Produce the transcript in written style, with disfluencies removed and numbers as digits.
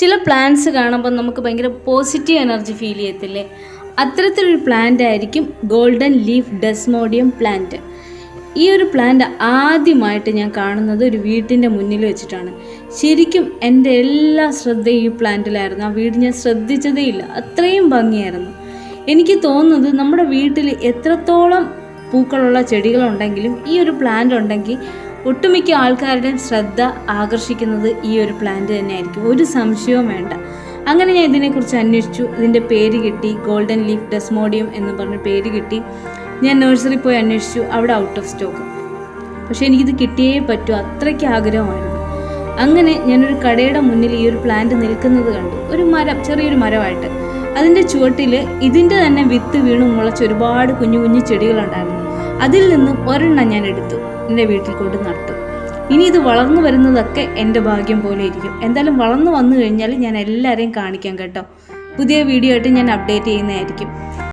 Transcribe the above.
ചില പ്ലാന്റ്സ് കാണുമ്പോൾ നമുക്ക് ഭയങ്കര പോസിറ്റീവ് എനർജി ഫീൽ ചെയ്യത്തില്ലേ? അത്തരത്തിലൊരു പ്ലാന്റ് ആയിരിക്കും ഗോൾഡൻ ലീഫ് ഡെസ്മോഡിയം പ്ലാന്റ്. ഈ ഒരു പ്ലാന്റ് ആദ്യമായിട്ട് ഞാൻ കാണുന്നത് ഒരു വീട്ടിൻ്റെ മുന്നിൽ വെച്ചിട്ടാണ്. ശരിക്കും എൻ്റെ എല്ലാ ശ്രദ്ധയും ഈ പ്ലാന്റിലായിരുന്നു. ആ വീട് ഞാൻ ശ്രദ്ധിച്ചതേ ഇല്ല, അത്രയും ഭംഗിയായിരുന്നു. എനിക്ക് തോന്നുന്നത് നമ്മുടെ വീട്ടിൽ എത്രത്തോളം പൂക്കളുള്ള ചെടികളുണ്ടെങ്കിലും ഈ ഒരു പ്ലാന്റ് ഉണ്ടെങ്കിൽ ഒട്ടുമിക്ക ആൾക്കാരുടെയും ശ്രദ്ധ ആകർഷിക്കുന്നത് ഈ ഒരു പ്ലാന്റ് തന്നെയായിരിക്കും, ഒരു സംശയവും വേണ്ട. അങ്ങനെ ഞാൻ ഇതിനെക്കുറിച്ച് അന്വേഷിച്ചു. ഇതിൻ്റെ പേര് കിട്ടി, ഗോൾഡൻ ലീഫ് ഡെസ്മോഡിയം എന്ന് പറഞ്ഞ പേര് കിട്ടി. ഞാൻ നഴ്സറി പോയി അന്വേഷിച്ചു, അവിടെ ഔട്ട് ഓഫ് സ്റ്റോക്ക്. പക്ഷേ എനിക്കിത് കിട്ടിയേ പറ്റൂ, അത്രയ്ക്ക് ആഗ്രഹമായിരുന്നു. അങ്ങനെ ഞാനൊരു കടയുടെ മുന്നിൽ ഈ ഒരു പ്ലാന്റ് നിൽക്കുന്നത് കണ്ടു. ഒരു മരം, ചെറിയൊരു മരമായിട്ട്. അതിൻ്റെ ചുവട്ടിൽ ഇതിൻ്റെ തന്നെ വിത്ത് വീണ് മുളച്ച് ഒരുപാട് കുഞ്ഞു കുഞ്ഞു ചെടികളുണ്ടായിരുന്നു. അതിൽ നിന്നും ഒരെണ്ണം ഞാൻ എടുത്തു, എൻ്റെ വീട്ടിൽ കൊണ്ട് നട്ടു. ഇനി ഇത് വളർന്നു വരുന്നതൊക്കെ എൻ്റെ ഭാഗ്യം പോലെ ഇരിക്കും. എന്തായാലും വളർന്നു വന്നു കഴിഞ്ഞാൽ ഞാൻ എല്ലാവരെയും കാണിക്കാം കേട്ടോ. പുതിയ വീഡിയോ ആയിട്ട് ഞാൻ അപ്ഡേറ്റ് ചെയ്യുന്നതായിരിക്കും.